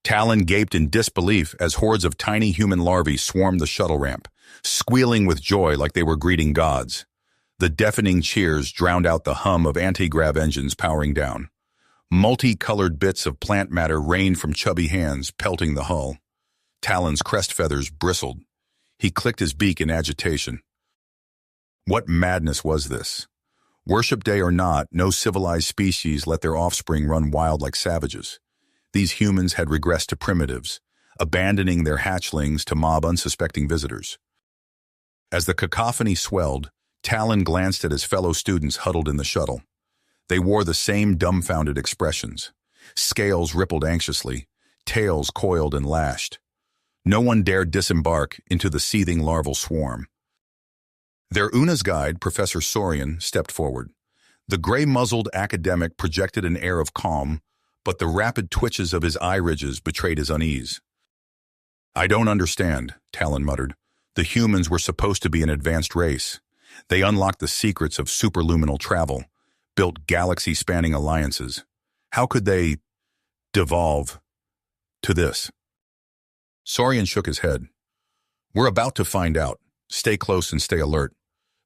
Talon gaped in disbelief as hordes of tiny human larvae swarmed the shuttle ramp, squealing with joy like they were greeting gods. The deafening cheers drowned out the hum of anti-grav engines powering down. Multicolored bits of plant matter rained from chubby hands, pelting the hull. Talon's crest feathers bristled. He clicked his beak in agitation. What madness was this? Worship day or not, no civilized species let their offspring run wild like savages. These humans had regressed to primitives, abandoning their hatchlings to mob unsuspecting visitors. As the cacophony swelled, Talon glanced at his fellow students huddled in the shuttle. They wore the same dumbfounded expressions. Scales rippled anxiously, tails coiled and lashed. No one dared disembark into the seething larval swarm. Their UNA's guide, Professor Saurian, stepped forward. The gray-muzzled academic projected an air of calm, but the rapid twitches of his eye ridges betrayed his unease. "I don't understand," Talon muttered. "The humans were supposed to be an advanced race. They unlocked the secrets of superluminal travel, built galaxy-spanning alliances. How could they devolve to this?" Saurian shook his head. "We're about to find out. Stay close and stay alert.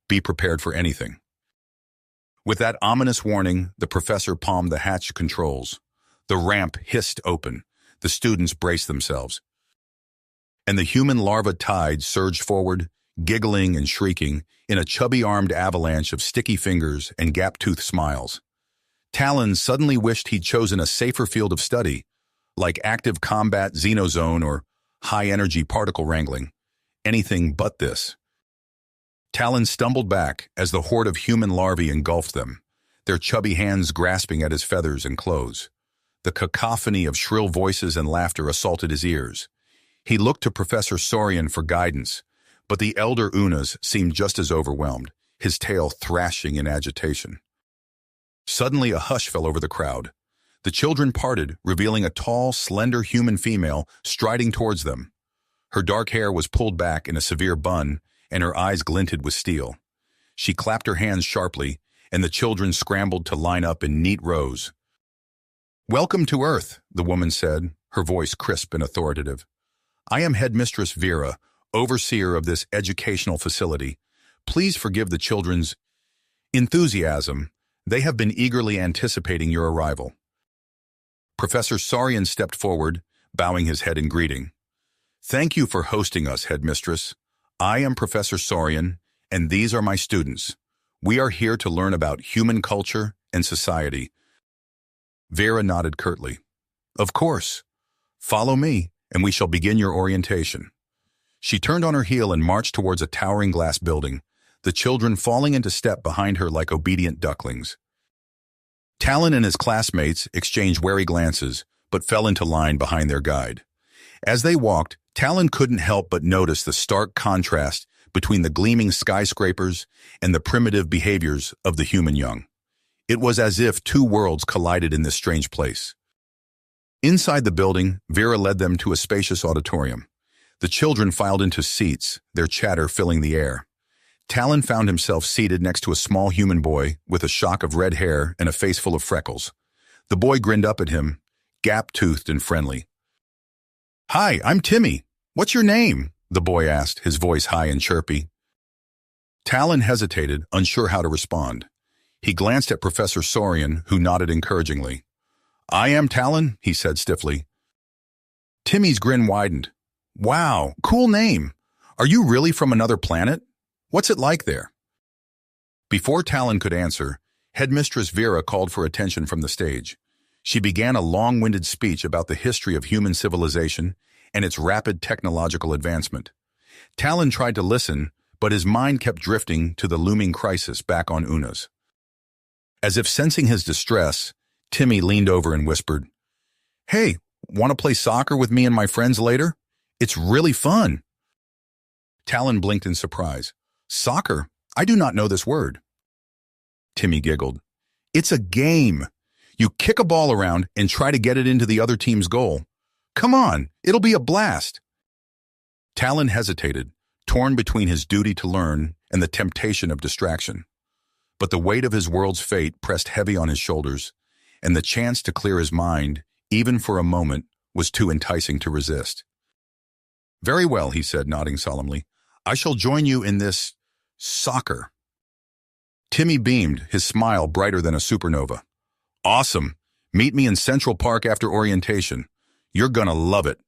Be prepared for anything." With that ominous warning, the professor palmed the hatch controls. The ramp hissed open. The students braced themselves. And the human larva tide surged forward, giggling and shrieking, in a chubby-armed avalanche of sticky fingers and gap-toothed smiles. Talon suddenly wished he'd chosen a safer field of study, like active combat xenozone or high-energy particle wrangling. Anything but this. Talon stumbled back as the horde of human larvae engulfed them, their chubby hands grasping at his feathers and clothes. The cacophony of shrill voices and laughter assaulted his ears. He looked to Professor Saurian for guidance, but the elder Unas seemed just as overwhelmed, his tail thrashing in agitation. Suddenly a hush fell over the crowd. The children parted, revealing a tall, slender human female striding towards them. Her dark hair was pulled back in a severe bun, and her eyes glinted with steel. She clapped her hands sharply, and the children scrambled to line up in neat rows. "Welcome to Earth," the woman said, her voice crisp and authoritative. "I am Headmistress Vera, overseer of this educational facility. Please forgive the children's enthusiasm. They have been eagerly anticipating your arrival." Professor Saurian stepped forward, bowing his head in greeting. "Thank you for hosting us, Headmistress. I am Professor Saurian, and these are my students. We are here to learn about human culture and society." Vera nodded curtly. "Of course. Follow me, and we shall begin your orientation." She turned on her heel and marched towards a towering glass building, the children falling into step behind her like obedient ducklings. Talon and his classmates exchanged wary glances, but fell into line behind their guide. As they walked, Talon couldn't help but notice the stark contrast between the gleaming skyscrapers and the primitive behaviors of the human young. It was as if two worlds collided in this strange place. Inside the building, Vera led them to a spacious auditorium. The children filed into seats, their chatter filling the air. Talon found himself seated next to a small human boy with a shock of red hair and a face full of freckles. The boy grinned up at him, gap-toothed and friendly. "Hi, I'm Timmy. What's your name?" the boy asked, his voice high and chirpy. Talon hesitated, unsure how to respond. He glanced at Professor Saurian, who nodded encouragingly. "I am Talon," he said stiffly. Timmy's grin widened. "Wow, cool name. Are you really from another planet? What's it like there?" Before Talon could answer, Headmistress Vera called for attention from the stage. She began a long-winded speech about the history of human civilization and its rapid technological advancement. Talon tried to listen, but his mind kept drifting to the looming crisis back on Unas. As if sensing his distress, Timmy leaned over and whispered, "Hey, want to play soccer with me and my friends later? It's really fun." Talon blinked in surprise. "Soccer? I do not know this word." Timmy giggled. "It's a game. You kick a ball around and try to get it into the other team's goal. Come on, it'll be a blast." Talon hesitated, torn between his duty to learn and the temptation of distraction. But the weight of his world's fate pressed heavy on his shoulders, and the chance to clear his mind, even for a moment, was too enticing to resist. "Very well," he said, nodding solemnly. "I shall join you in this soccer." Timmy beamed, his smile brighter than a supernova. "Awesome. Meet me in Central Park after orientation. You're gonna love it."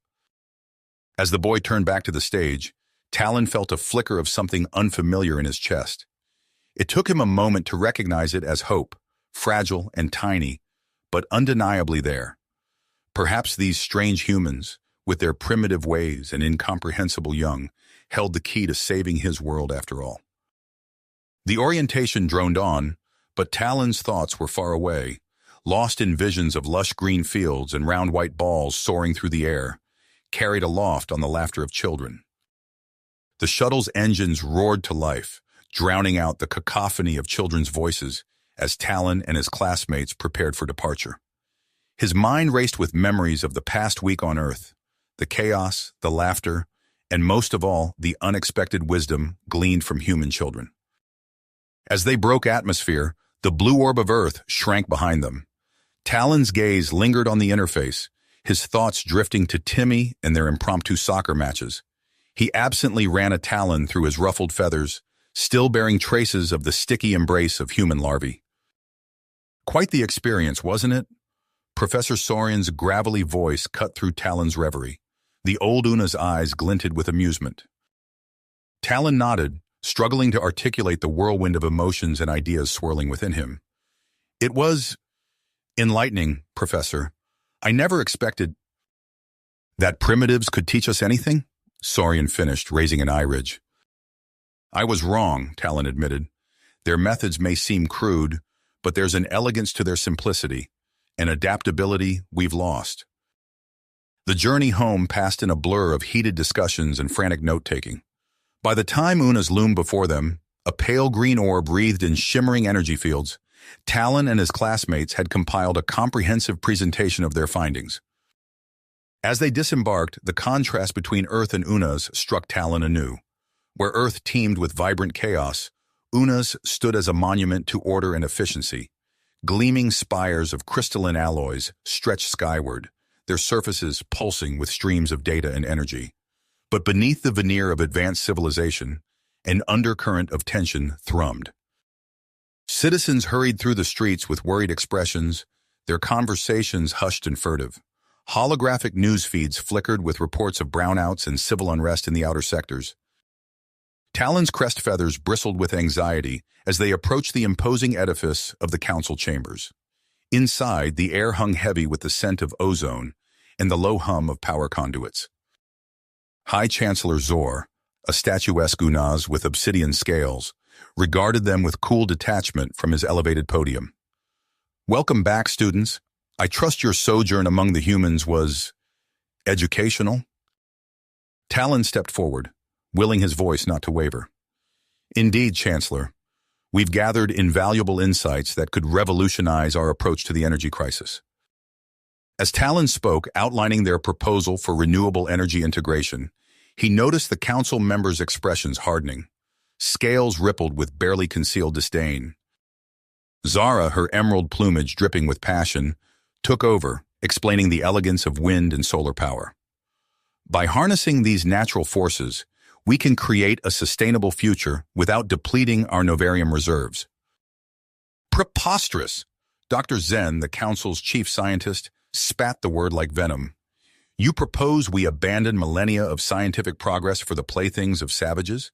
As the boy turned back to the stage, Talon felt a flicker of something unfamiliar in his chest. It took him a moment to recognize it as hope, fragile and tiny, but undeniably there. Perhaps these strange humans, with their primitive ways and incomprehensible young, held the key to saving his world after all. The orientation droned on, but Talon's thoughts were far away, lost in visions of lush green fields and round white balls soaring through the air, carried aloft on the laughter of children. The shuttle's engines roared to life, drowning out the cacophony of children's voices as Talon and his classmates prepared for departure. His mind raced with memories of the past week on Earth, the chaos, the laughter, and most of all, the unexpected wisdom gleaned from human children. As they broke atmosphere, the blue orb of Earth shrank behind them. Talon's gaze lingered on the interface, his thoughts drifting to Timmy and their impromptu soccer matches. He absently ran a talon through his ruffled feathers, still bearing traces of the sticky embrace of human larvae. "Quite the experience, wasn't it?" Professor Saurian's gravelly voice cut through Talon's reverie. The old Una's eyes glinted with amusement. Talon nodded, struggling to articulate the whirlwind of emotions and ideas swirling within him. "It was enlightening, Professor. I never expected—" "That primitives could teach us anything?" Saurian finished, raising an eye ridge. "I was wrong," Talon admitted. "Their methods may seem crude, but there's an elegance to their simplicity, an adaptability we've lost." The journey home passed in a blur of heated discussions and frantic note-taking. By the time Unas loomed before them, a pale green orb wreathed in shimmering energy fields, Talon and his classmates had compiled a comprehensive presentation of their findings. As they disembarked, the contrast between Earth and Unas struck Talon anew. Where Earth teemed with vibrant chaos, Unas stood as a monument to order and efficiency. Gleaming spires of crystalline alloys stretched skyward, their surfaces pulsing with streams of data and energy. But beneath the veneer of advanced civilization, an undercurrent of tension thrummed. Citizens hurried through the streets with worried expressions, their conversations hushed and furtive. Holographic news feeds flickered with reports of brownouts and civil unrest in the outer sectors. Talon's crest feathers bristled with anxiety as they approached the imposing edifice of the council chambers. Inside, the air hung heavy with the scent of ozone and the low hum of power conduits. High Chancellor Zor, a statuesque Unaz with obsidian scales, regarded them with cool detachment from his elevated podium. "Welcome back, students. I trust your sojourn among the humans was educational?" Talon stepped forward, willing his voice not to waver. "Indeed, Chancellor. We've gathered invaluable insights that could revolutionize our approach to the energy crisis." As Talon spoke, outlining their proposal for renewable energy integration, he noticed the council members' expressions hardening. Scales rippled with barely concealed disdain. Zara, her emerald plumage dripping with passion, took over, explaining the elegance of wind and solar power. "By harnessing these natural forces, we can create a sustainable future without depleting our novarium reserves." "Preposterous!" Dr. Zen, the council's chief scientist, spat the word like venom. "You propose we abandon millennia of scientific progress for the playthings of savages?"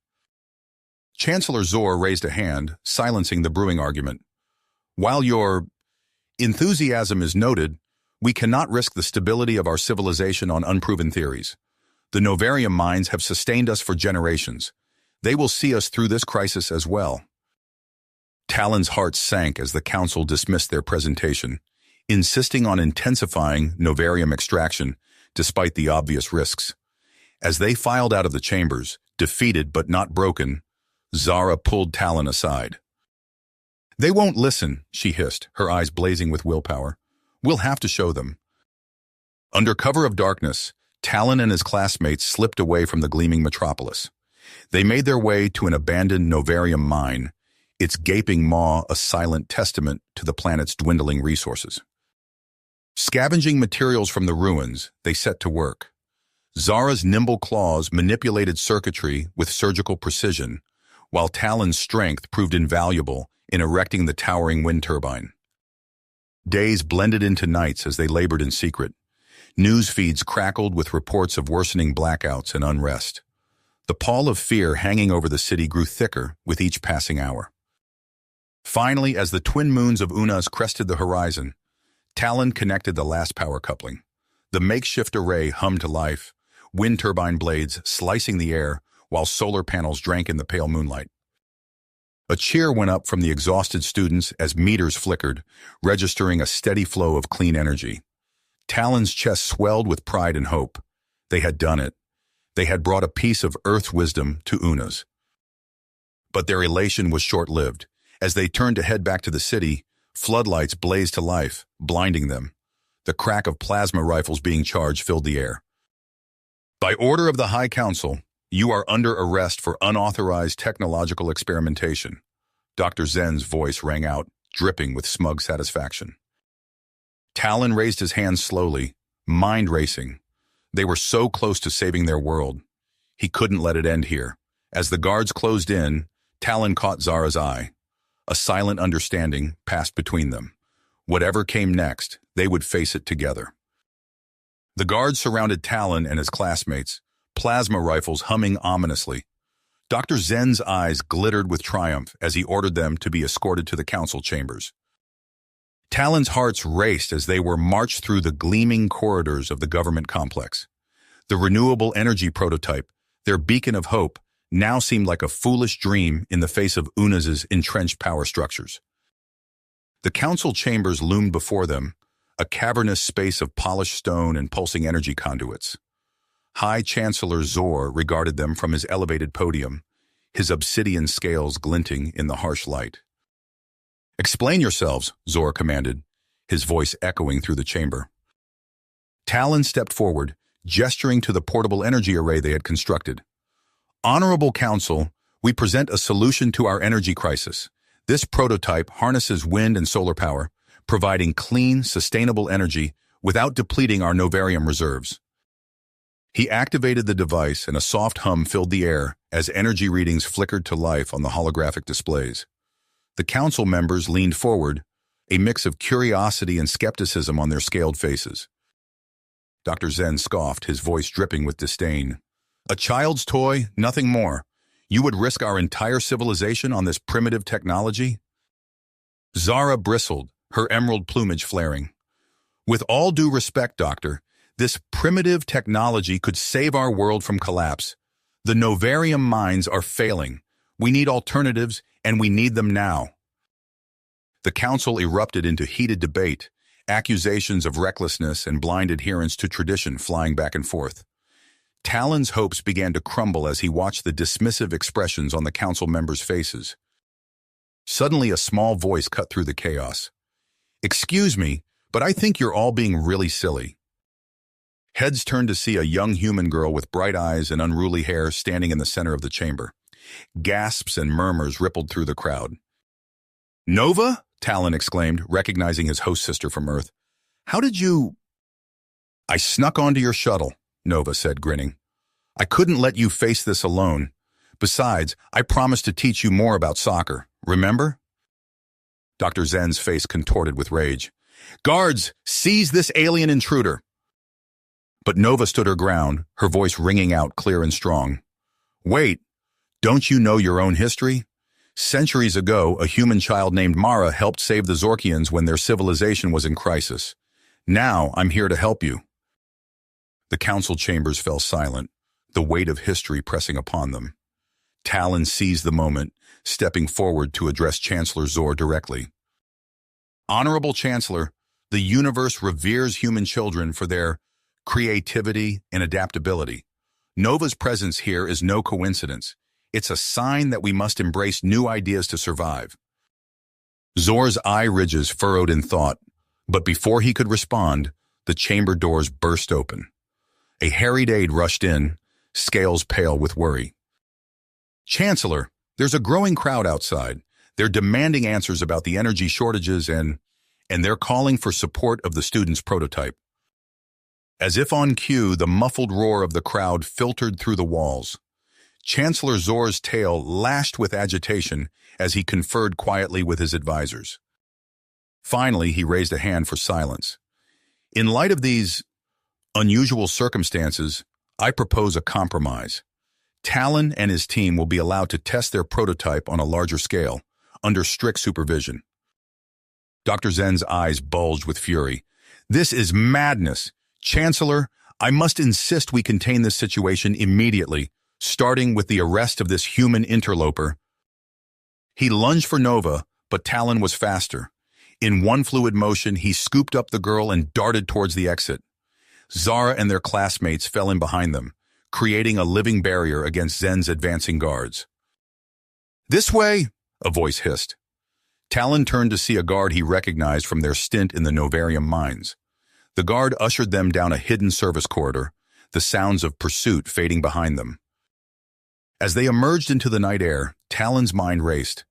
Chancellor Zor raised a hand, silencing the brewing argument. "While your enthusiasm is noted, we cannot risk the stability of our civilization on unproven theories. The novarium mines have sustained us for generations. They will see us through this crisis as well." Talon's heart sank as the council dismissed their presentation, insisting on intensifying novarium extraction despite the obvious risks. As they filed out of the chambers, defeated but not broken, Zara pulled Talon aside. "They won't listen," she hissed, her eyes blazing with willpower. "We'll have to show them." Under cover of darkness, Talon and his classmates slipped away from the gleaming metropolis. They made their way to an abandoned novarium mine, its gaping maw a silent testament to the planet's dwindling resources. Scavenging materials from the ruins, they set to work. Zara's nimble claws manipulated circuitry with surgical precision, while Talon's strength proved invaluable in erecting the towering wind turbine. Days blended into nights as they labored in secret. News feeds crackled with reports of worsening blackouts and unrest. The pall of fear hanging over the city grew thicker with each passing hour. Finally, as the twin moons of Unas crested the horizon, Talon connected the last power coupling. The makeshift array hummed to life, wind turbine blades slicing the air while solar panels drank in the pale moonlight. A cheer went up from the exhausted students as meters flickered, registering a steady flow of clean energy. Talon's chest swelled with pride and hope. They had done it. They had brought a piece of Earth's wisdom to Unas. But their elation was short-lived. As they turned to head back to the city, floodlights blazed to life, blinding them. The crack of plasma rifles being charged filled the air. By order of the High Council, you are under arrest for unauthorized technological experimentation. Dr. Zen's voice rang out, dripping with smug satisfaction. Talon raised his hands slowly, mind racing. They were so close to saving their world. He couldn't let it end here. As the guards closed in, Talon caught Zara's eye. A silent understanding passed between them. Whatever came next, they would face it together. The guards surrounded Talon and his classmates, plasma rifles humming ominously. Dr. Zen's eyes glittered with triumph as he ordered them to be escorted to the council chambers. Talon's hearts raced as they were marched through the gleaming corridors of the government complex. The renewable energy prototype, their beacon of hope, now seemed like a foolish dream in the face of Unas's entrenched power structures. The council chambers loomed before them, a cavernous space of polished stone and pulsing energy conduits. High Chancellor Zor regarded them from his elevated podium, his obsidian scales glinting in the harsh light. "Explain yourselves," Zor commanded, his voice echoing through the chamber. Talon stepped forward, gesturing to the portable energy array they had constructed. "Honorable Council, we present a solution to our energy crisis. This prototype harnesses wind and solar power, providing clean, sustainable energy without depleting our novarium reserves." He activated the device and a soft hum filled the air as energy readings flickered to life on the holographic displays. The council members leaned forward, a mix of curiosity and skepticism on their scaled faces. Dr. Zen scoffed, his voice dripping with disdain. "A child's toy, nothing more. You would risk our entire civilization on this primitive technology?" Zara bristled, her emerald plumage flaring. "With all due respect, Doctor, this primitive technology could save our world from collapse. The novarium mines are failing. We need alternatives, and we need them now." The council erupted into heated debate, accusations of recklessness and blind adherence to tradition flying back and forth. Talon's hopes began to crumble as he watched the dismissive expressions on the council members' faces. Suddenly, a small voice cut through the chaos. "Excuse me, but I think you're all being really silly." Heads turned to see a young human girl with bright eyes and unruly hair standing in the center of the chamber. Gasps and murmurs rippled through the crowd. "Nova?" Talon exclaimed, recognizing his host sister from Earth. "How did you—" "I snuck onto your shuttle," Nova said, grinning. "I couldn't let you face this alone. Besides, I promised to teach you more about soccer, remember?" Dr. Zen's face contorted with rage. "Guards, seize this alien intruder!" But Nova stood her ground, her voice ringing out clear and strong. "Wait, don't you know your own history? Centuries ago, a human child named Mara helped save the Zorkians when their civilization was in crisis. Now, I'm here to help you." The council chambers fell silent, the weight of history pressing upon them. Talon seized the moment, stepping forward to address Chancellor Zor directly. "Honorable Chancellor, the universe reveres human children for their creativity and adaptability. Nova's presence here is no coincidence. It's a sign that we must embrace new ideas to survive." Zor's eye ridges furrowed in thought, but before he could respond, the chamber doors burst open. A harried aide rushed in, scales pale with worry. "Chancellor, there's a growing crowd outside. They're demanding answers about the energy shortages and and they're calling for support of the student's prototype. As if on cue, the muffled roar of the crowd filtered through the walls. Chancellor Zor's tail lashed with agitation as he conferred quietly with his advisors. Finally, he raised a hand for silence. In light of these unusual circumstances, I propose a compromise. Talon and his team will be allowed to test their prototype on a larger scale, under strict supervision. Dr. Zen's eyes bulged with fury. This is madness. Chancellor, I must insist we contain this situation immediately, starting with the arrest of this human interloper. He lunged for Nova, but Talon was faster. In one fluid motion, he scooped up the girl and darted towards the exit. Zara and their classmates fell in behind them, creating a living barrier against Zen's advancing guards. "This way," a voice hissed. Talon turned to see a guard he recognized from their stint in the Novarium mines. The guard ushered them down a hidden service corridor, the sounds of pursuit fading behind them. As they emerged into the night air, Talon's mind raced.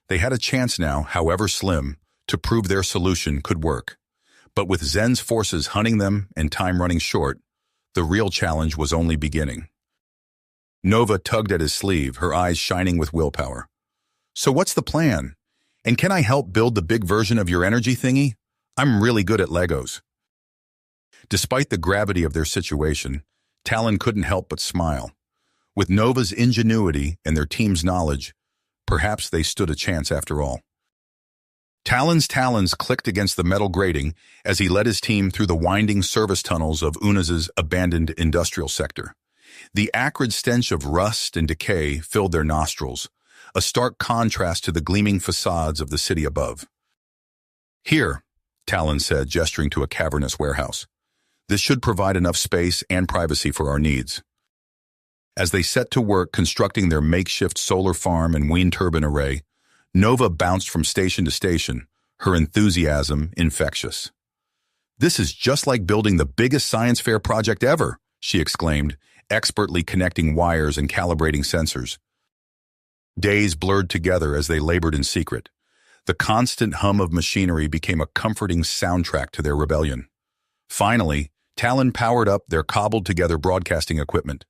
They had a chance now, however slim, to prove their solution could work. But with Zen's forces hunting them and time running short, the real challenge was only beginning. Nova tugged at his sleeve, her eyes shining with willpower. "So what's the plan? And can I help build the big version of your energy thingy? I'm really good at Legos." Despite the gravity of their situation, Talon couldn't help but smile. With Nova's ingenuity and their team's knowledge, perhaps they stood a chance after all. Talon's talons clicked against the metal grating as he led his team through the winding service tunnels of Unas's abandoned industrial sector. The acrid stench of rust and decay filled their nostrils, a stark contrast to the gleaming facades of the city above. "Here," Talon said, gesturing to a cavernous warehouse. "This should provide enough space and privacy for our needs." As they set to work constructing their makeshift solar farm and wind turbine array, Nova bounced from station to station, her enthusiasm infectious. "This is just like building the biggest science fair project ever," she exclaimed, expertly connecting wires and calibrating sensors. Days blurred together as they labored in secret. The constant hum of machinery became a comforting soundtrack to their rebellion. Finally, Talon powered up their cobbled-together broadcasting equipment.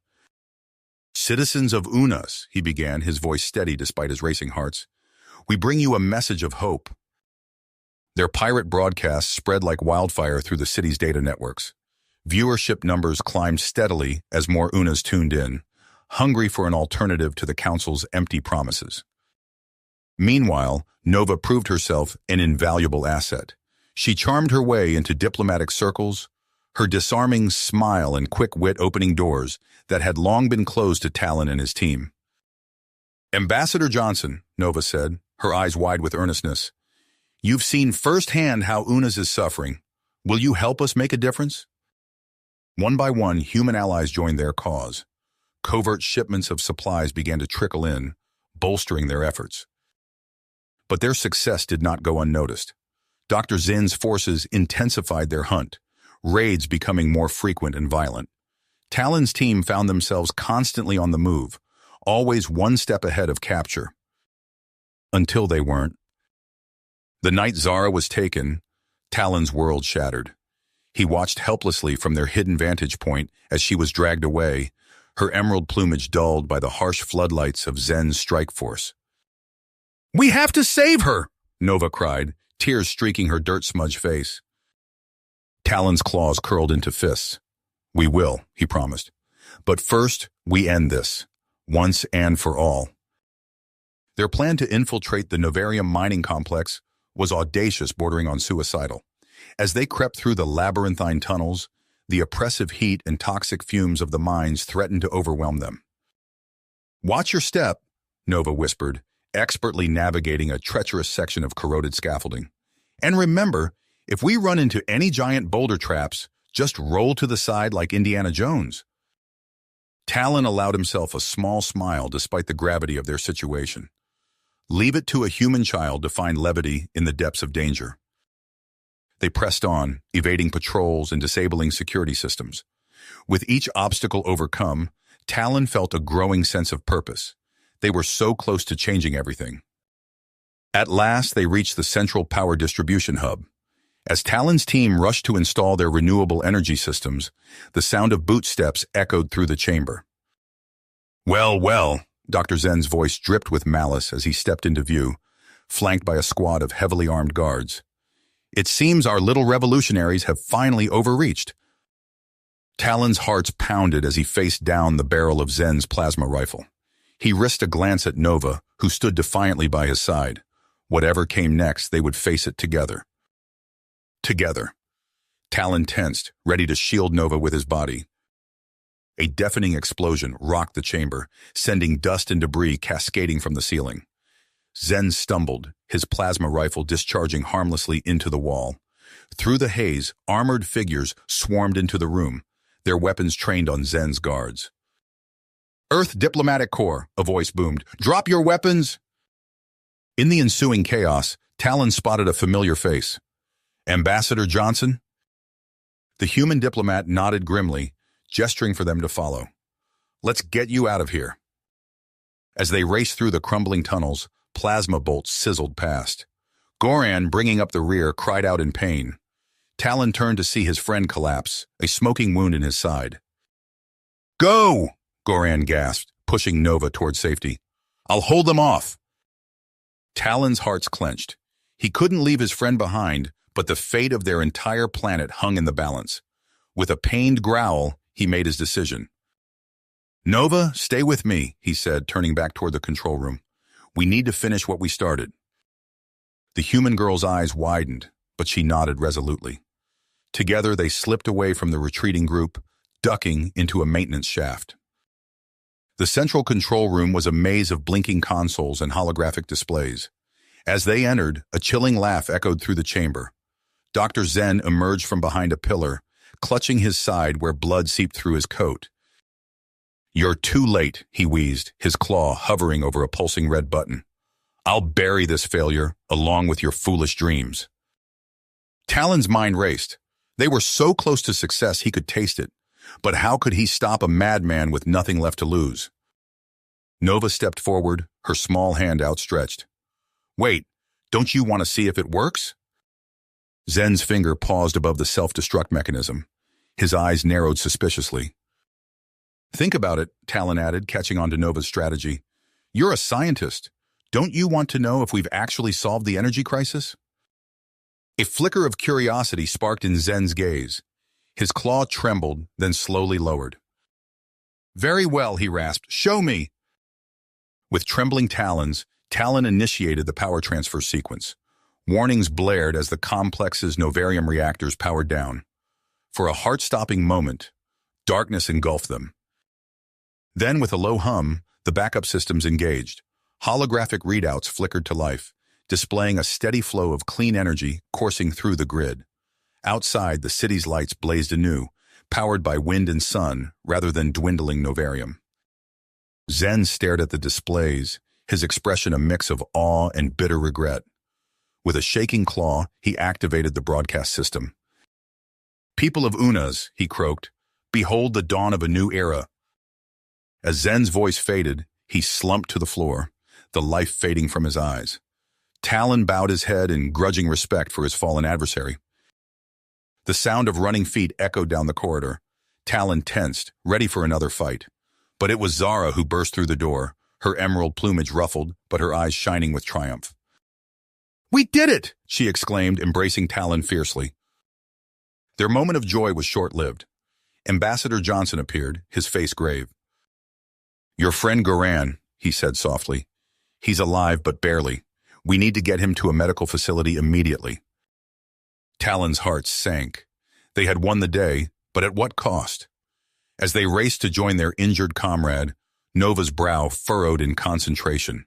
"Citizens of Unas," he began, his voice steady despite his racing hearts, "we bring you a message of hope." Their pirate broadcasts spread like wildfire through the city's data networks. Viewership numbers climbed steadily as more Unas tuned in, hungry for an alternative to the Council's empty promises. Meanwhile, Nova proved herself an invaluable asset. She charmed her way into diplomatic circles, her disarming smile and quick wit opening doors that had long been closed to Talon and his team. "Ambassador Johnson," Nova said, her eyes wide with earnestness, "you've seen firsthand how Unas is suffering. Will you help us make a difference?" One by one, human allies joined their cause. Covert shipments of supplies began to trickle in, bolstering their efforts. But their success did not go unnoticed. Dr. Zen's forces intensified their hunt, raids becoming more frequent and violent. Talon's team found themselves constantly on the move, always one step ahead of capture. Until they weren't. The night Zara was taken, Talon's world shattered. He watched helplessly from their hidden vantage point as she was dragged away, her emerald plumage dulled by the harsh floodlights of Zen's strike force. "We have to save her!" Nova cried, tears streaking her dirt-smudged face. Talon's claws curled into fists. "We will," he promised. "But first, we end this, once and for all." Their plan to infiltrate the Novarium mining complex was audacious, bordering on suicidal. As they crept through the labyrinthine tunnels, the oppressive heat and toxic fumes of the mines threatened to overwhelm them. "Watch your step," Nova whispered, expertly navigating a treacherous section of corroded scaffolding. "And remember, if we run into any giant boulder traps, just roll to the side like Indiana Jones." Talon allowed himself a small smile despite the gravity of their situation. Leave it to a human child to find levity in the depths of danger. They pressed on, evading patrols and disabling security systems. With each obstacle overcome, Talon felt a growing sense of purpose. They were so close to changing everything. At last, they reached the central power distribution hub. As Talon's team rushed to install their renewable energy systems, the sound of boot steps echoed through the chamber. "Well, well," Dr. Zen's voice dripped with malice as he stepped into view, flanked by a squad of heavily armed guards. "It seems our little revolutionaries have finally overreached." Talon's heart pounded as he faced down the barrel of Zen's plasma rifle. He risked a glance at Nova, who stood defiantly by his side. Whatever came next, they would face it together. Together. Talon tensed, ready to shield Nova with his body. A deafening explosion rocked the chamber, sending dust and debris cascading from the ceiling. Zen stumbled, his plasma rifle discharging harmlessly into the wall. Through the haze, armored figures swarmed into the room, their weapons trained on Zen's guards. "Earth Diplomatic Corps," a voice boomed. "Drop your weapons!" In the ensuing chaos, Talon spotted a familiar face. "Ambassador Johnson?" The human diplomat nodded grimly, gesturing for them to follow. "Let's get you out of here." As they raced through the crumbling tunnels, plasma bolts sizzled past. Goran, bringing up the rear, cried out in pain. Talon turned to see his friend collapse, a smoking wound in his side. "Go!" Goran gasped, pushing Nova toward safety. "I'll hold them off." Talon's hearts clenched. He couldn't leave his friend behind, but the fate of their entire planet hung in the balance. With a pained growl, he made his decision. "Nova, stay with me," he said, turning back toward the control room. "We need to finish what we started." The human girl's eyes widened, but she nodded resolutely. Together, they slipped away from the retreating group, ducking into a maintenance shaft. The central control room was a maze of blinking consoles and holographic displays. As they entered, a chilling laugh echoed through the chamber. Dr. Zen emerged from behind a pillar, clutching his side where blood seeped through his coat. "You're too late," he wheezed, his claw hovering over a pulsing red button. "I'll bury this failure, along with your foolish dreams." Talon's mind raced. They were so close to success he could taste it. But how could he stop a madman with nothing left to lose? Nova stepped forward, her small hand outstretched. "Wait, don't you want to see if it works?" Zen's finger paused above the self-destruct mechanism. His eyes narrowed suspiciously. "Think about it," Talon added, catching on to Nova's strategy. "You're a scientist. Don't you want to know if we've actually solved the energy crisis?" A flicker of curiosity sparked in Zen's gaze. His claw trembled, then slowly lowered. "Very well," he rasped. "Show me!" With trembling talons, Talon initiated the power transfer sequence. Warnings blared as the complex's novarium reactors powered down. For a heart-stopping moment, darkness engulfed them. Then, with a low hum, the backup systems engaged. Holographic readouts flickered to life, displaying a steady flow of clean energy coursing through the grid. Outside, the city's lights blazed anew, powered by wind and sun rather than dwindling novarium. Zen stared at the displays, his expression a mix of awe and bitter regret. With a shaking claw, he activated the broadcast system. "People of Unas," he croaked, "behold the dawn of a new era." As Zen's voice faded, he slumped to the floor, the life fading from his eyes. Talon bowed his head in grudging respect for his fallen adversary. The sound of running feet echoed down the corridor. Talon tensed, ready for another fight. But it was Zara who burst through the door, her emerald plumage ruffled, but her eyes shining with triumph. "We did it!" she exclaimed, embracing Talon fiercely. Their moment of joy was short-lived. Ambassador Johnson appeared, his face grave. "Your friend Goran," he said softly. "He's alive, but barely. We need to get him to a medical facility immediately." Talon's heart sank. They had won the day, but at what cost? As they raced to join their injured comrade, Nova's brow furrowed in concentration.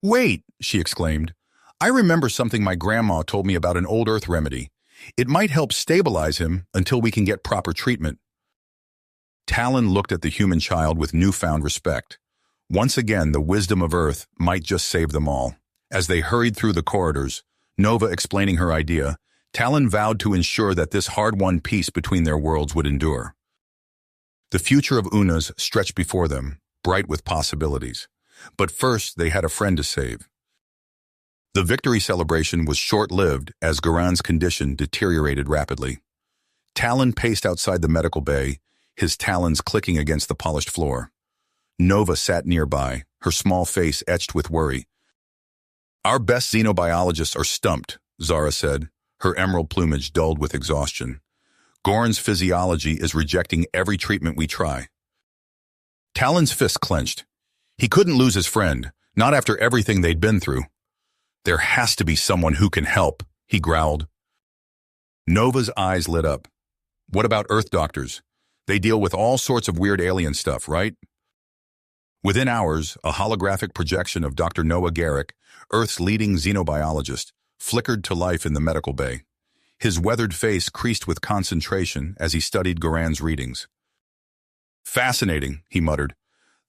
"Wait," she exclaimed. "I remember something my grandma told me about an old Earth remedy. It might help stabilize him until we can get proper treatment." Talon looked at the human child with newfound respect. Once again, the wisdom of Earth might just save them all. As they hurried through the corridors, Nova explaining her idea, Talon vowed to ensure that this hard-won peace between their worlds would endure. The future of Unas stretched before them, bright with possibilities. But first, they had a friend to save. The victory celebration was short-lived as Goran's condition deteriorated rapidly. Talon paced outside the medical bay, his talons clicking against the polished floor. Nova sat nearby, her small face etched with worry. "Our best xenobiologists are stumped," Zara said, her emerald plumage dulled with exhaustion. "Goran's physiology is rejecting every treatment we try." Talon's fist clenched. He couldn't lose his friend, not after everything they'd been through. "There has to be someone who can help," he growled. Nova's eyes lit up. "What about Earth doctors? They deal with all sorts of weird alien stuff, right?" Within hours, a holographic projection of Dr. Noah Garrick, Earth's leading xenobiologist, flickered to life in the medical bay. His weathered face creased with concentration as he studied Goran's readings. "Fascinating," he muttered.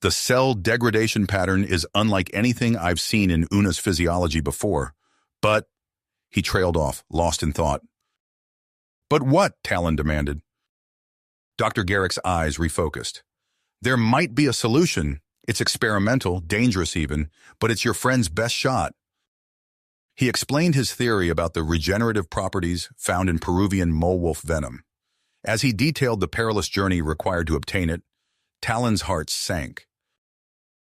"The cell degradation pattern is unlike anything I've seen in Una's physiology before. But—" he trailed off, lost in thought. "But what?" Talon demanded. Dr. Garrick's eyes refocused. "There might be a solution. It's experimental, dangerous even, but it's your friend's best shot." He explained his theory about the regenerative properties found in Peruvian mole wolf venom. As he detailed the perilous journey required to obtain it, Talon's heart sank.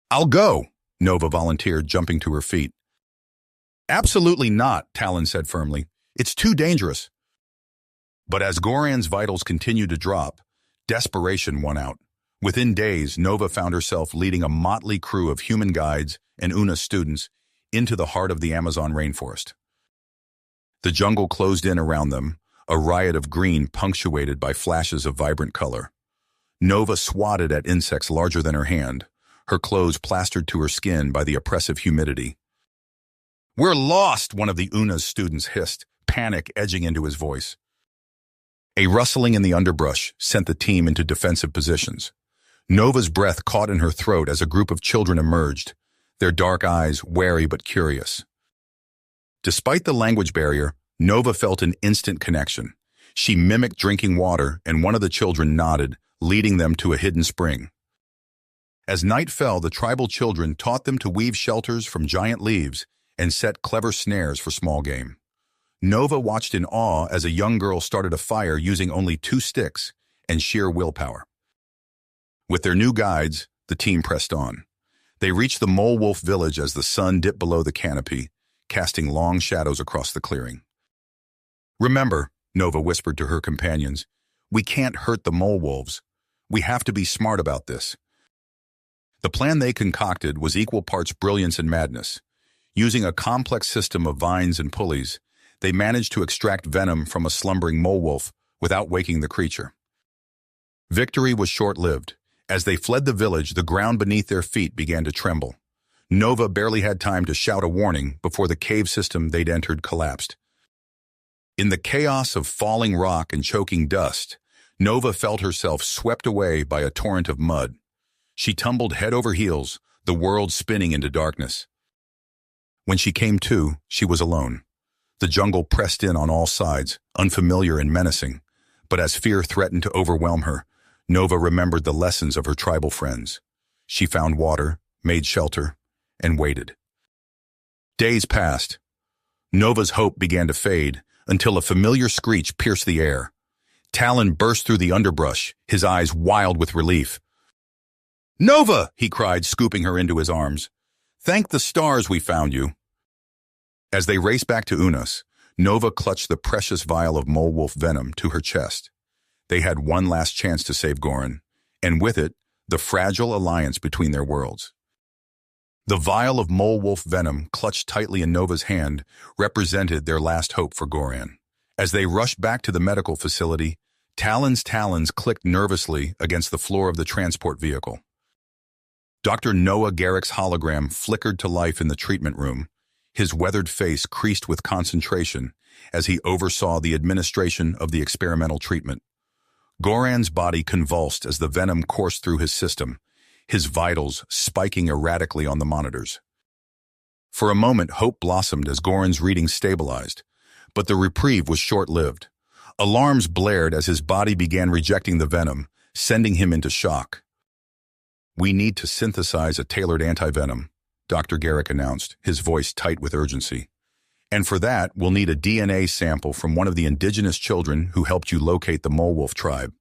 "I'll go," Nova volunteered, jumping to her feet. "Absolutely not," Talon said firmly. "It's too dangerous." But as Goran's vitals continued to drop, desperation won out. Within days, Nova found herself leading a motley crew of human guides and Una's students into the heart of the Amazon rainforest. The jungle closed in around them, a riot of green punctuated by flashes of vibrant color. Nova swatted at insects larger than her hand, her clothes plastered to her skin by the oppressive humidity. "We're lost," one of the Una's students hissed, panic edging into his voice. A rustling in the underbrush sent the team into defensive positions. Nova's breath caught in her throat as a group of children emerged, their dark eyes wary but curious. Despite the language barrier, Nova felt an instant connection. She mimicked drinking water, and one of the children nodded, leading them to a hidden spring. As night fell, the tribal children taught them to weave shelters from giant leaves and set clever snares for small game. Nova watched in awe as a young girl started a fire using only 2 sticks and sheer willpower. With their new guides, the team pressed on. They reached the Mole Wolf village as the sun dipped below the canopy, casting long shadows across the clearing. "Remember," Nova whispered to her companions, "we can't hurt the mole wolves. We have to be smart about this." The plan they concocted was equal parts brilliance and madness. Using a complex system of vines and pulleys, they managed to extract venom from a slumbering mole wolf without waking the creature. Victory was short-lived. As they fled the village, the ground beneath their feet began to tremble. Nova barely had time to shout a warning before the cave system they'd entered collapsed. In the chaos of falling rock and choking dust, Nova felt herself swept away by a torrent of mud. She tumbled head over heels, the world spinning into darkness. When she came to, she was alone. The jungle pressed in on all sides, unfamiliar and menacing. But as fear threatened to overwhelm her, Nova remembered the lessons of her tribal friends. She found water, made shelter, and waited. Days passed. Nova's hope began to fade until a familiar screech pierced the air. Talon burst through the underbrush, his eyes wild with relief. "Nova!" he cried, scooping her into his arms. "Thank the stars we found you." As they raced back to Unas, Nova clutched the precious vial of mole wolf venom to her chest. They had one last chance to save Goran, and with it, the fragile alliance between their worlds. The vial of mole wolf venom, clutched tightly in Nova's hand, represented their last hope for Goran. As they rushed back to the medical facility, Talon's talons clicked nervously against the floor of the transport vehicle. Dr. Noah Garrick's hologram flickered to life in the treatment room, his weathered face creased with concentration as he oversaw the administration of the experimental treatment. Goran's body convulsed as the venom coursed through his system, his vitals spiking erratically on the monitors. For a moment, hope blossomed as Goran's readings stabilized, but the reprieve was short-lived. Alarms blared as his body began rejecting the venom, sending him into shock. "We need to synthesize a tailored anti-venom," Dr. Garrick announced, his voice tight with urgency. And for that, we'll need a DNA sample from one of the indigenous children who helped you locate the mole wolf tribe.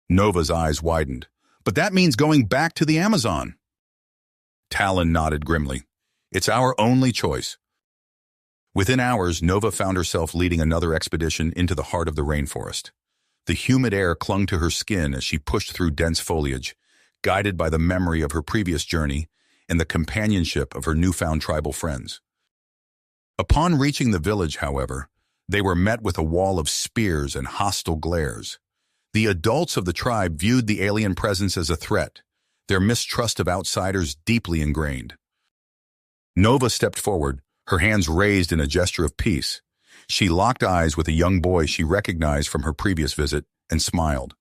Nova's eyes widened. But that means going back to the Amazon. Talon nodded grimly. It's our only choice. Within hours, Nova found herself leading another expedition into the heart of the rainforest. The humid air clung to her skin as she pushed through dense foliage, guided by the memory of her previous journey and the companionship of her newfound tribal friends. Upon reaching the village, however, they were met with a wall of spears and hostile glares. The adults of the tribe viewed the alien presence as a threat, their mistrust of outsiders deeply ingrained. Nova stepped forward, her hands raised in a gesture of peace. She locked eyes with a young boy she recognized from her previous visit and smiled.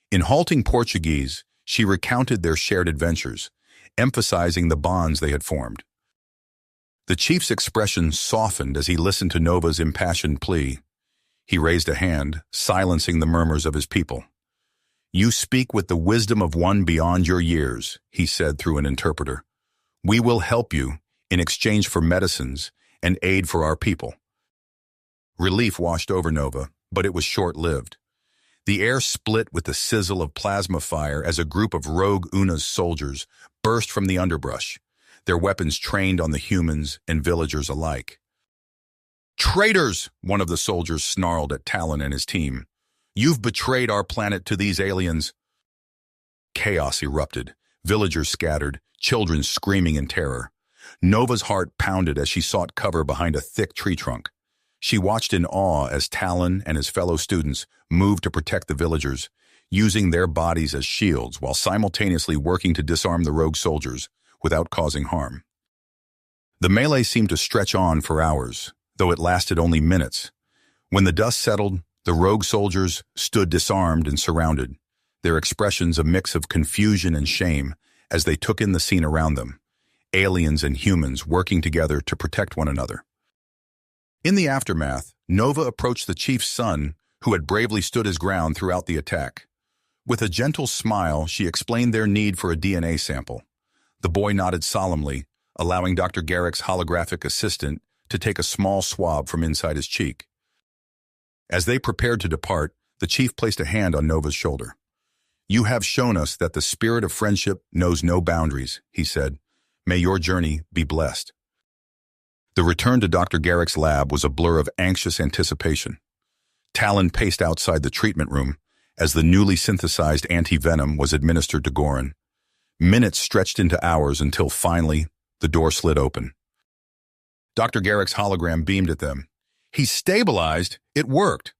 In halting Portuguese, she recounted their shared adventures, emphasizing the bonds they had formed. The chief's expression softened as he listened to Nova's impassioned plea. He raised a hand, silencing the murmurs of his people. "You speak with the wisdom of one beyond your years," he said through an interpreter. "We will help you in exchange for medicines and aid for our people." Relief washed over Nova, but it was short-lived. The air split with the sizzle of plasma fire as a group of rogue Una's soldiers burst from the underbrush, their weapons trained on the humans and villagers alike. "Traitors!" one of the soldiers snarled at Talon and his team. "You've betrayed our planet to these aliens." Chaos erupted, villagers scattered, children screaming in terror. Nova's heart pounded as she sought cover behind a thick tree trunk. She watched in awe as Talon and his fellow students moved to protect the villagers, using their bodies as shields while simultaneously working to disarm the rogue soldiers without causing harm. The melee seemed to stretch on for hours, though it lasted only minutes. When the dust settled, the rogue soldiers stood disarmed and surrounded, their expressions a mix of confusion and shame as they took in the scene around them, aliens and humans working together to protect one another. In the aftermath, Nova approached the chief's son, who had bravely stood his ground throughout the attack. With a gentle smile, she explained their need for a DNA sample. The boy nodded solemnly, allowing Dr. Garrick's holographic assistant to take a small swab from inside his cheek. As they prepared to depart, the chief placed a hand on Nova's shoulder. "You have shown us that the spirit of friendship knows no boundaries," he said. "May your journey be blessed." The return to Dr. Garrick's lab was a blur of anxious anticipation. Talon paced outside the treatment room as the newly synthesized anti-venom was administered to Goran. Minutes stretched into hours until finally the door slid open. Dr. Garrick's hologram beamed at them. "He's stabilized! It worked!"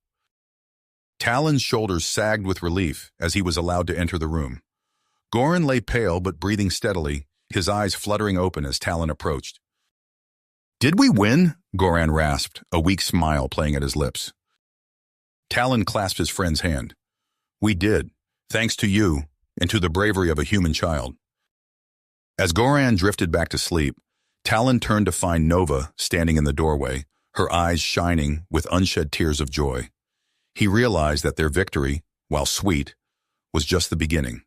Talon's shoulders sagged with relief as he was allowed to enter the room. Goran lay pale but breathing steadily, his eyes fluttering open as Talon approached. "Did we win?" Goran rasped, a weak smile playing at his lips. Talon clasped his friend's hand. "We did, thanks to you and to the bravery of a human child." As Goran drifted back to sleep, Talon turned to find Nova standing in the doorway, her eyes shining with unshed tears of joy. He realized that their victory, while sweet, was just the beginning.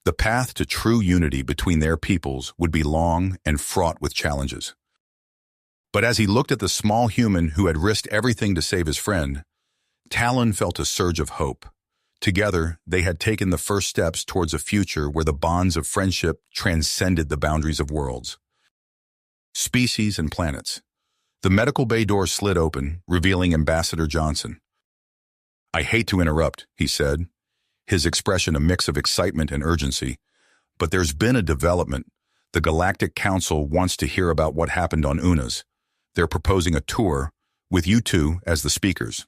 The path to true unity between their peoples would be long and fraught with challenges. But as he looked at the small human who had risked everything to save his friend, Talon felt a surge of hope. Together, they had taken the first steps towards a future where the bonds of friendship transcended the boundaries of worlds. Species and planets. The medical bay door slid open, revealing Ambassador Johnson. "I hate to interrupt," he said, his expression a mix of excitement and urgency, "but there's been a development. The Galactic Council wants to hear about what happened on Unas. They're proposing a tour, with you two as the speakers."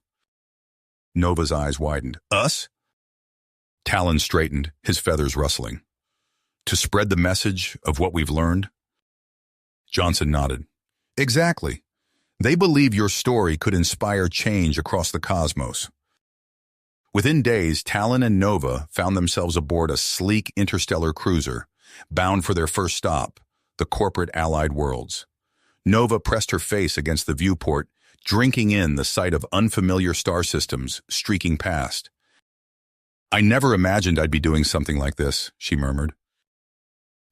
Nova's eyes widened. "Us?" Talon straightened, his feathers rustling. "To spread the message of what we've learned?" Johnson nodded. "Exactly. They believe your story could inspire change across the cosmos." Within days, Talon and Nova found themselves aboard a sleek interstellar cruiser, bound for their first stop, the corporate allied worlds. Nova pressed her face against the viewport, drinking in the sight of unfamiliar star systems streaking past. "I never imagined I'd be doing something like this," she murmured.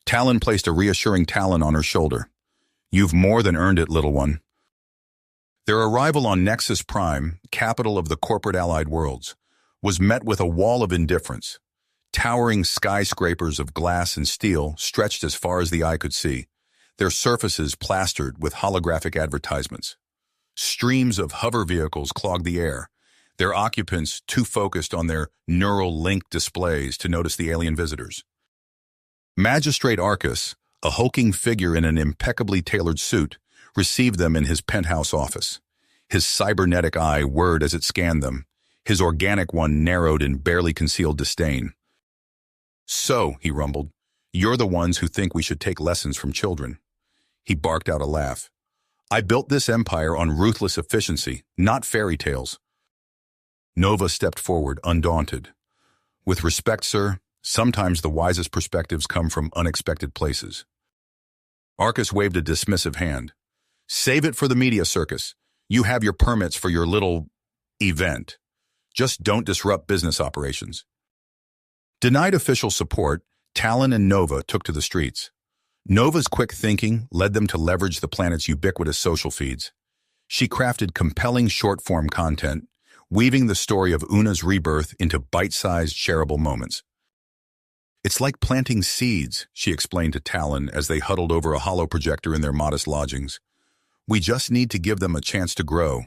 Talon placed a reassuring talon on her shoulder. "You've more than earned it, little one." Their arrival on Nexus Prime, capital of the corporate allied worlds, was met with a wall of indifference. Towering skyscrapers of glass and steel stretched as far as the eye could see, their surfaces plastered with holographic advertisements. Streams of hover vehicles clogged the air, their occupants too focused on their neural link displays to notice the alien visitors. Magistrate Arcus, a hulking figure in an impeccably tailored suit, received them in his penthouse office. His cybernetic eye whirred as it scanned them, his organic one narrowed in barely concealed disdain. "So," he rumbled, "you're the ones who think we should take lessons from children." He barked out a laugh. "I built this empire on ruthless efficiency, not fairy tales." Nova stepped forward, undaunted. "With respect, sir, sometimes the wisest perspectives come from unexpected places." Arcus waved a dismissive hand. "Save it for the media circus. You have your permits for your little event. Just don't disrupt business operations." Denied official support, Talon and Nova took to the streets. Nova's quick thinking led them to leverage the planet's ubiquitous social feeds. She crafted compelling short-form content, weaving the story of Una's rebirth into bite-sized, shareable moments. "It's like planting seeds," she explained to Talon as they huddled over a holo projector in their modest lodgings. "We just need to give them a chance to grow."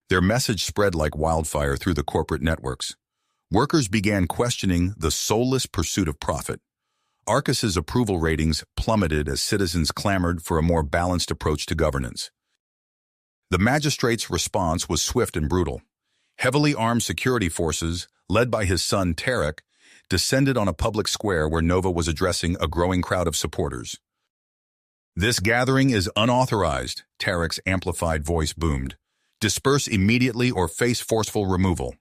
Their message spread like wildfire through the corporate networks. Workers began questioning the soulless pursuit of profit. Arcus's approval ratings plummeted as citizens clamored for a more balanced approach to governance. The magistrate's response was swift and brutal. Heavily armed security forces, led by his son Tarek, descended on a public square where Nova was addressing a growing crowd of supporters. "This gathering is unauthorized," Tarek's amplified voice boomed. "Disperse immediately or face forceful removal."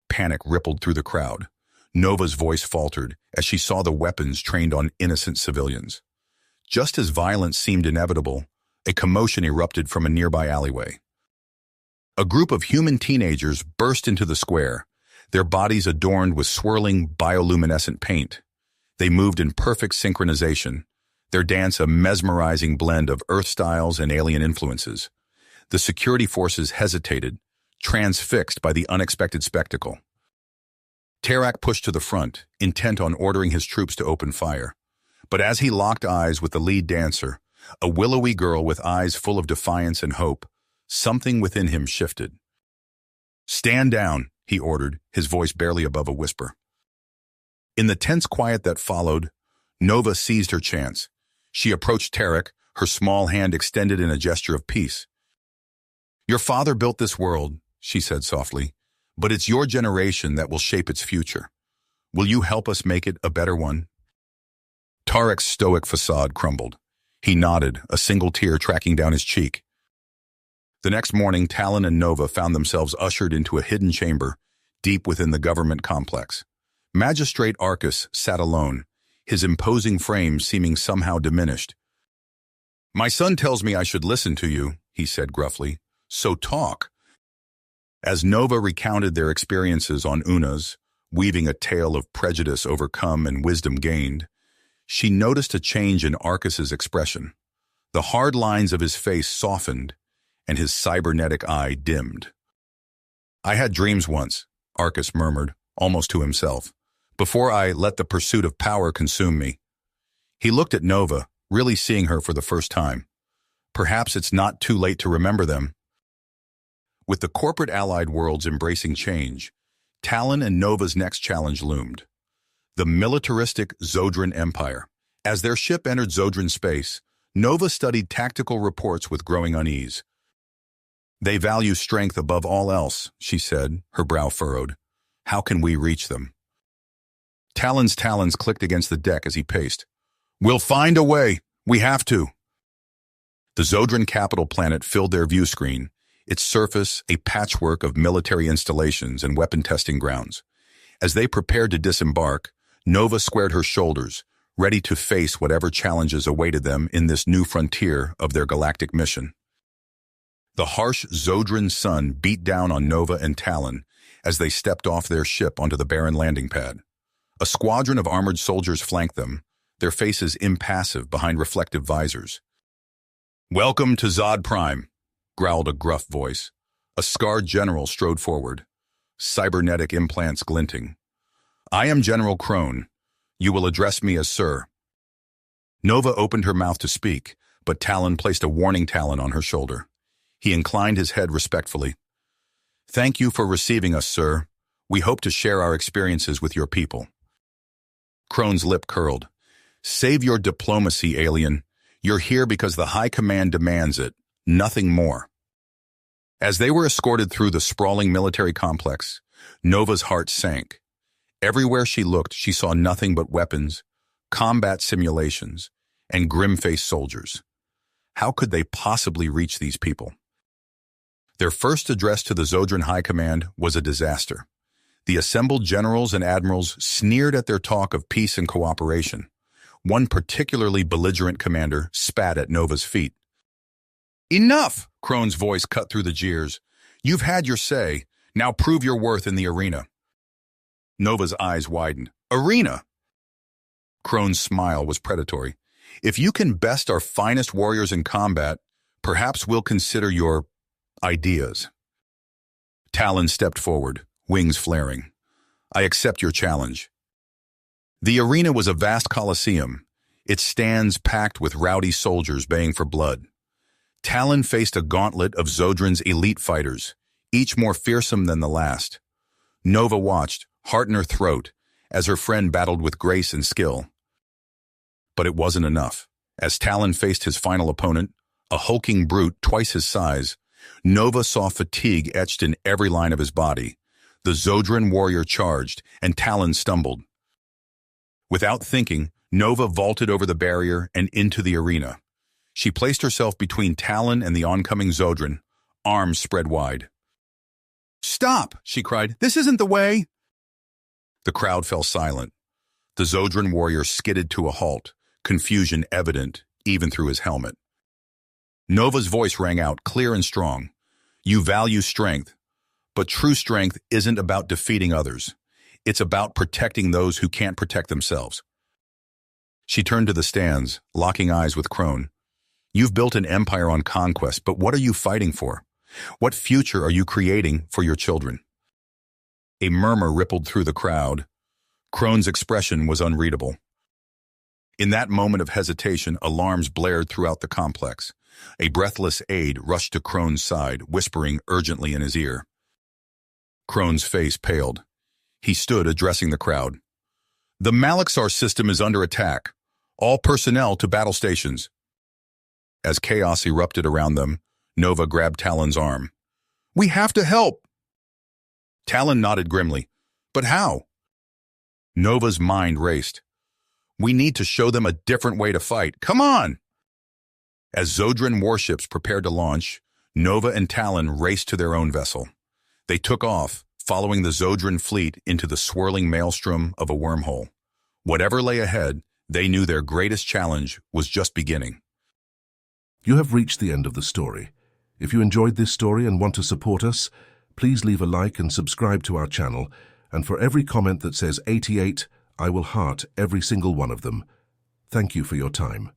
Panic rippled through the crowd. Nova's voice faltered as she saw the weapons trained on innocent civilians. Just as violence seemed inevitable, a commotion erupted from a nearby alleyway. A group of human teenagers burst into the square, their bodies adorned with swirling bioluminescent paint. They moved in perfect synchronization, their dance a mesmerizing blend of Earth styles and alien influences. The security forces hesitated, transfixed by the unexpected spectacle. Tarak pushed to the front, intent on ordering his troops to open fire. But as he locked eyes with the lead dancer, a willowy girl with eyes full of defiance and hope, something within him shifted. "Stand down," he ordered, his voice barely above a whisper. In the tense quiet that followed, Nova seized her chance. She approached Tarak, her small hand extended in a gesture of peace. "Your father built this world," she said softly, "but it's your generation that will shape its future. Will you help us make it a better one?" Tarek's stoic facade crumbled. He nodded, a single tear tracking down his cheek. The next morning, Talon and Nova found themselves ushered into a hidden chamber, deep within the government complex. Magistrate Arcus sat alone, his imposing frame seeming somehow diminished. "My son tells me I should listen to you," he said gruffly. "So talk." As Nova recounted their experiences on Unas, weaving a tale of prejudice overcome and wisdom gained, she noticed a change in Arcus's expression. The hard lines of his face softened, and his cybernetic eye dimmed. "I had dreams once," Arcus murmured, almost to himself, "before I let the pursuit of power consume me." He looked at Nova, really seeing her for the first time. Perhaps it's not too late to remember them. With the corporate allied worlds embracing change, Talon and Nova's next challenge loomed. The militaristic Zodran Empire. As their ship entered Zodran space, Nova studied tactical reports with growing unease. "They value strength above all else," she said, her brow furrowed. "How can we reach them?" Talon's talons clicked against the deck as he paced. "We'll find a way. We have to." The Zodran capital planet filled their view screen, its surface a patchwork of military installations and weapon testing grounds. As they prepared to disembark, Nova squared her shoulders, ready to face whatever challenges awaited them in this new frontier of their galactic mission. The harsh Zodran sun beat down on Nova and Talon as they stepped off their ship onto the barren landing pad. A squadron of armored soldiers flanked them, their faces impassive behind reflective visors. "Welcome to Zod Prime," growled a gruff voice. A scarred general strode forward, cybernetic implants glinting. I am General Crone. You will address me as Sir. Nova opened her mouth to speak, but Talon placed a warning talon on her shoulder. He inclined his head respectfully. Thank you for receiving us, sir. We hope to share our experiences with your people. Crone's lip curled. Save your diplomacy, alien. You're here because the High Command demands it, nothing more. As they were escorted through the sprawling military complex, Nova's heart sank. Everywhere she looked, she saw nothing but weapons, combat simulations, and grim-faced soldiers. How could they possibly reach these people? Their first address to the Zodran High Command was a disaster. The assembled generals and admirals sneered at their talk of peace and cooperation. One particularly belligerent commander spat at Nova's feet. Enough! Crone's voice cut through the jeers. You've had your say. Now prove your worth in the arena. Nova's eyes widened. Arena? Crone's smile was predatory. If you can best our finest warriors in combat, perhaps we'll consider your ideas. Talon stepped forward, wings flaring. I accept your challenge. The arena was a vast coliseum, its stands packed with rowdy soldiers baying for blood. Talon faced a gauntlet of Zodran's elite fighters, each more fearsome than the last. Nova watched, heart in her throat, as her friend battled with grace and skill. But it wasn't enough. As Talon faced his final opponent, a hulking brute twice his size, Nova saw fatigue etched in every line of his body. The Zodran warrior charged, and Talon stumbled. Without thinking, Nova vaulted over the barrier and into the arena. She placed herself between Talon and the oncoming Zodran, arms spread wide. Stop, she cried. This isn't the way. The crowd fell silent. The Zodran warrior skidded to a halt, confusion evident even through his helmet. Nova's voice rang out, clear and strong. You value strength, but true strength isn't about defeating others. It's about protecting those who can't protect themselves. She turned to the stands, locking eyes with Crone. You've built an empire on conquest, but what are you fighting for? What future are you creating for your children? A murmur rippled through the crowd. Crone's expression was unreadable. In that moment of hesitation, alarms blared throughout the complex. A breathless aide rushed to Crone's side, whispering urgently in his ear. Crone's face paled. He stood addressing the crowd. The Malixar system is under attack. All personnel to battle stations. As chaos erupted around them, Nova grabbed Talon's arm. We have to help! Talon nodded grimly. But how? Nova's mind raced. We need to show them a different way to fight. Come on! As Zodran warships prepared to launch, Nova and Talon raced to their own vessel. They took off, following the Zodran fleet into the swirling maelstrom of a wormhole. Whatever lay ahead, they knew their greatest challenge was just beginning. You have reached the end of the story. If you enjoyed this story and want to support us, please leave a like and subscribe to our channel, and for every comment that says 88, I will heart every single one of them. Thank you for your time.